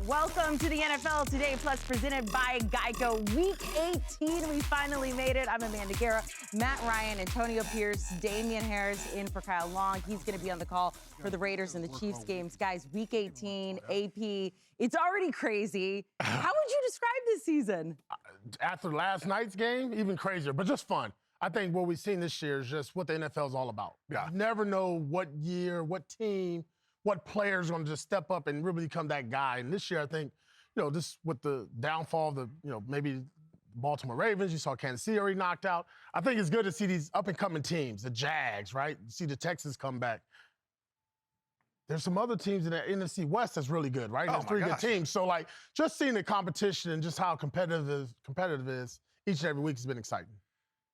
Welcome to the NFL Today Plus presented by Geico. Week 18, we finally made it. I'm Amanda Guerra, Matt Ryan, Antonio Pierce, Damien Harris in for Kyle Long. He's going to be on the call for the Raiders and the Chiefs games. Guys, Week 18, AP, it's already crazy. How would you describe this season? After last night's game, even crazier, but just fun. I think what we've seen this year is just what the NFL is all about. Yeah. You never know what year, what team, what players are going to just step up and really become that guy. And this year, I think, just with the downfall of the, maybe Baltimore Ravens, you saw Kansas City already knocked out. I think it's good to see these up-and-coming teams, the Jags, right? You see the Texans come back. There's some other teams in the NFC West that's really good, right? There's three good teams. So, just seeing the competition and just how competitive it is each and every week has been exciting.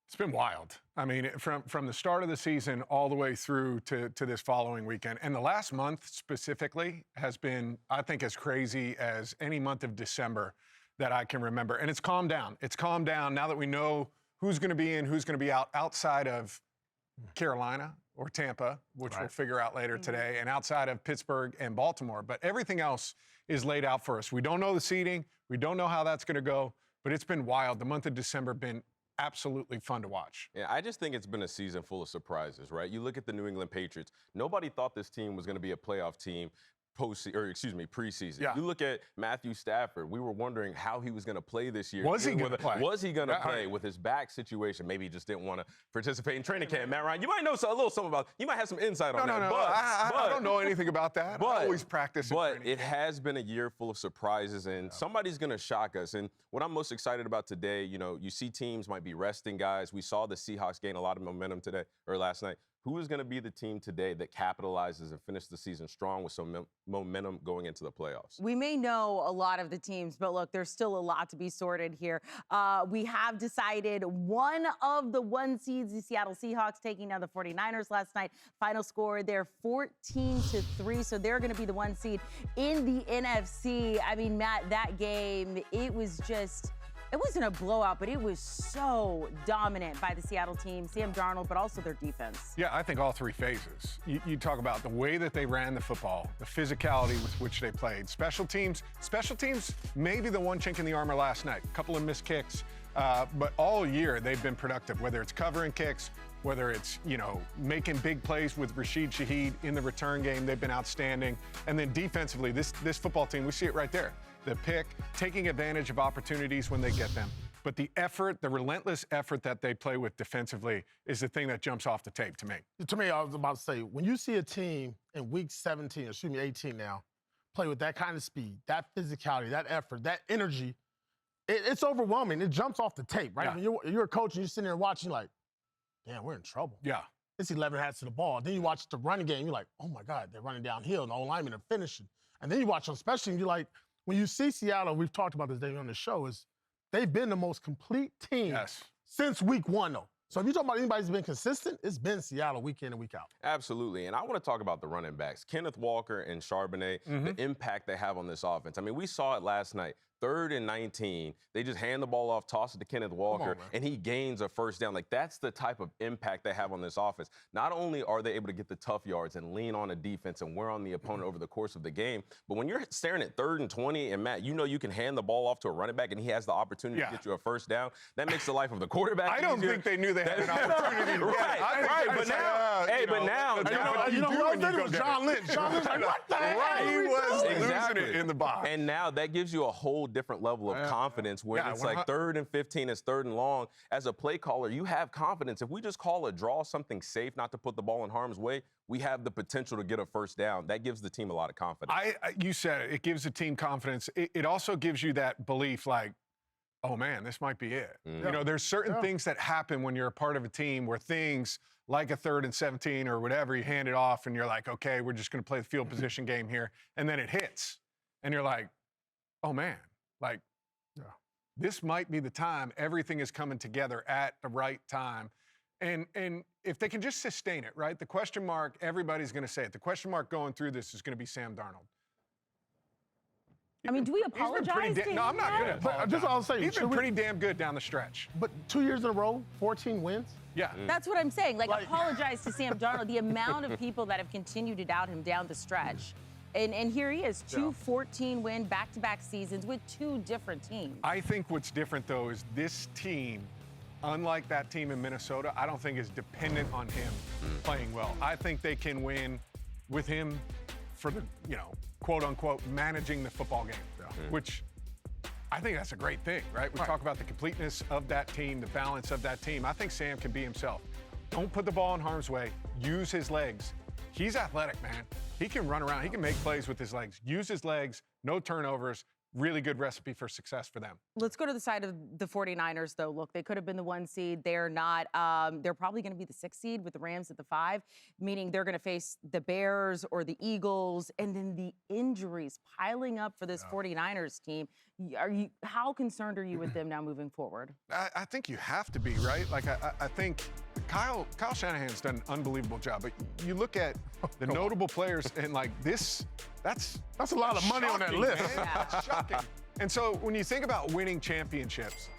It's been wild. I mean, from the start of the season all the way through to this following weekend. And the last month specifically has been, I think, as crazy as any month of December that I can remember. And it's calmed down. It's calmed down now that we know who's going to be in, who's going to be out, outside of Carolina or Tampa, which we'll figure out later today, and outside of Pittsburgh and Baltimore. But everything else is laid out for us. We don't know the seeding. We don't know how that's going to go. But it's been wild. The month of December been absolutely fun to watch. Yeah, I just think it's been a season full of surprises, right? You look at the New England Patriots. Nobody thought this team was going to be a playoff team preseason. Yeah. You look at Matthew Stafford. We were wondering how he was going to play this year. Was he going to play? Was he going to play with his back situation? Maybe he just didn't want to participate in training camp. Matt Ryan, you might know a little something about. You might have some insight on that. No. I don't know anything about that. I always practice. But it has been a year full of surprises, and somebody's going to shock us. And what I'm most excited about today, you see teams might be resting guys. We saw the Seahawks gain a lot of momentum today or last night. Who is going to be the team today that capitalizes and finishes the season strong with some momentum going into the playoffs? We may know a lot of the teams, but look, there's still a lot to be sorted here. We have decided one of the one seeds, the Seattle Seahawks, taking down the 49ers last night. Final score, they're 14-3, so they're going to be the one seed in the NFC. I mean, Matt, that game, it wasn't a blowout, but it was so dominant by the Seattle team, Sam Darnold, but also their defense. Yeah, I think all three phases. You talk about the way that they ran the football, the physicality with which they played. Special teams, maybe the one chink in the armor last night. A couple of missed kicks, but all year they've been productive, whether it's covering kicks, whether it's, making big plays with Rashid Shaheed in the return game. They've been outstanding. And then defensively, this football team, we see it right there. The pick, taking advantage of opportunities when they get them. But the effort, the relentless effort that they play with defensively is the thing that jumps off the tape to me. To me, I was about to say, when you see a team in week 18 now, play with that kind of speed, that physicality, that effort, that energy, it's overwhelming. It jumps off the tape, right? Yeah. When you're a coach and you're sitting there watching like, damn, we're in trouble. Yeah. It's 11 hats to the ball. Then you watch the running game, you're like, oh my God, they're running downhill and the O-linemen are finishing. And then you watch on special teams, you're like, when you see Seattle, we've talked about this day on the show, is they've been the most complete team since week one, though. So if you're talking about anybody who's been consistent, it's been Seattle week in and week out. Absolutely. And I want to talk about the running backs. Kenneth Walker and Charbonnet, the impact they have on this offense. I mean, we saw it last night. 3rd and 19, they just hand the ball off, toss it to Kenneth Walker, and he gains a first down. Like, that's the type of impact they have on this offense. Not only are they able to get the tough yards and lean on a defense and wear on the opponent over the course of the game, but when you're staring at 3rd and 20, and Matt, you can hand the ball off to a running back and he has the opportunity to get you a first down, that makes the life of the quarterback I don't think they knew they had an opportunity. But now, John Lynch. John Lynch like, what the hell? He was losing it in the box. And now that gives you a whole different level of confidence where it's like 3rd and 15, it's 3rd and long. As a play caller, you have confidence. If we just call a draw something safe, not to put the ball in harm's way, we have the potential to get a first down. That gives the team a lot of confidence. You said it. It gives the team confidence. It also gives you that belief like, oh, man, this might be it. There's certain things that happen when you're a part of a team where things like a 3rd and 17 or whatever, you hand it off and you're like, okay, we're just going to play the field position game here. And then it hits. And you're like, oh, man. Like, this might be the time. Everything is coming together at the right time. And if they can just sustain it, right? The question mark, everybody's going to say it. The question mark going through this is going to be Sam Darnold. I mean, do we apologize to him? No, I'm not going to apologize. Just I'll say, he's been pretty damn good down the stretch. But 2 years in a row, 14 wins? Yeah. That's what I'm saying. Like, apologize to Sam Darnold. The amount of people that have continued to doubt him down the stretch. And here he is, 2-14-win back-to-back seasons with two different teams. I think what's different, though, is this team, unlike that team in Minnesota, I don't think is dependent on him playing well. I think they can win with him for the, quote-unquote, managing the football game, which I think that's a great thing, right? We talk about the completeness of that team, the balance of that team. I think Sam can be himself. Don't put the ball in harm's way. Use his legs. He's athletic, man. He can run around. He can make plays with his legs. Use his legs, no turnovers. Really good recipe for success for them. Let's go to the side of the 49ers, though. Look, they could have been the 1 seed. They're not. They're probably going to be the 6 seed with the Rams at the 5, meaning they're going to face the Bears or the Eagles, and then the injuries piling up for this 49ers team. How concerned are you with them now moving forward? I think you have to be, right? Like, I think Kyle Shanahan's done an unbelievable job, but you look at the notable players and, like, that's a lot of money on that list. That's shocking. And so when you think about winning championships,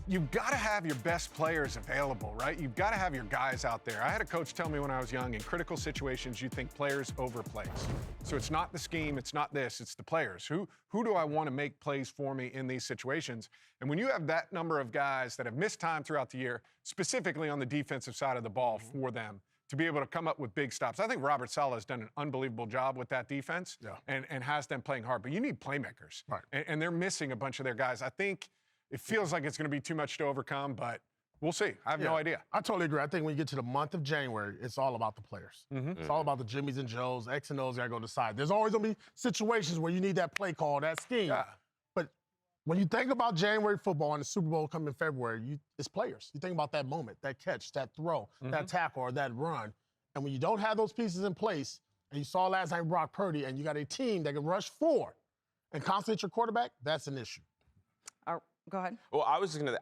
you've got to have your best players available, right? You've got to have your guys out there. I had a coach tell me when I was young, in critical situations, you think players over plays. So it's not the scheme, it's not this, it's the players. Who do I want to make plays for me in these situations? And when you have that number of guys that have missed time throughout the year, specifically on the defensive side of the ball for them, to be able to come up with big stops. I think Robert Saleh has done an unbelievable job with that defense and has them playing hard. But you need playmakers. Right. And they're missing a bunch of their guys. I think it feels like it's going to be too much to overcome, but we'll see. I have no idea. I totally agree. I think when you get to the month of January, it's all about the players. It's all about the Jimmys and Joes, X and O's got to go decide. There's always going to be situations where you need that play call, that scheme. Yeah. But when you think about January football and the Super Bowl coming in February, it's players. You think about that moment, that catch, that throw, that tackle, or that run. And when you don't have those pieces in place, and you saw last night Brock Purdy, and you got a team that can rush forward and concentrate your quarterback, that's an issue. Go ahead. Well,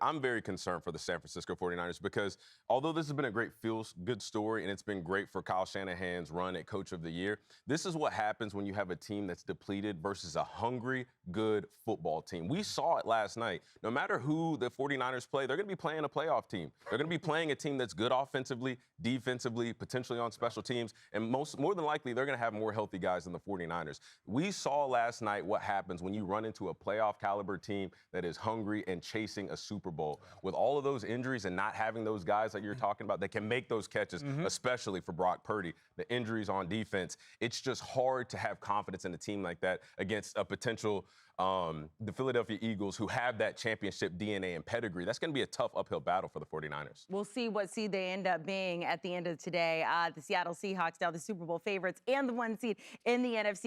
I'm very concerned for the San Francisco 49ers because although this has been a great feel-good story and it's been great for Kyle Shanahan's run at Coach of the Year, this is what happens when you have a team that's depleted versus a hungry, good football team. We saw it last night. No matter who the 49ers play, they're going to be playing a playoff team. They're going to be playing a team that's good offensively, defensively, potentially on special teams, and more than likely, they're going to have more healthy guys than the 49ers. We saw last night what happens when you run into a playoff caliber team that is hungry and chasing a Super Bowl. With all of those injuries and not having those guys that you're talking about that can make those catches, especially for Brock Purdy, the injuries on defense, it's just hard to have confidence in a team like that against a potential the Philadelphia Eagles who have that championship DNA and pedigree. That's going to be a tough uphill battle for the 49ers. We'll see what seed they end up being at the end of today. The Seattle Seahawks, now the Super Bowl favorites and the 1 seed in the NFC.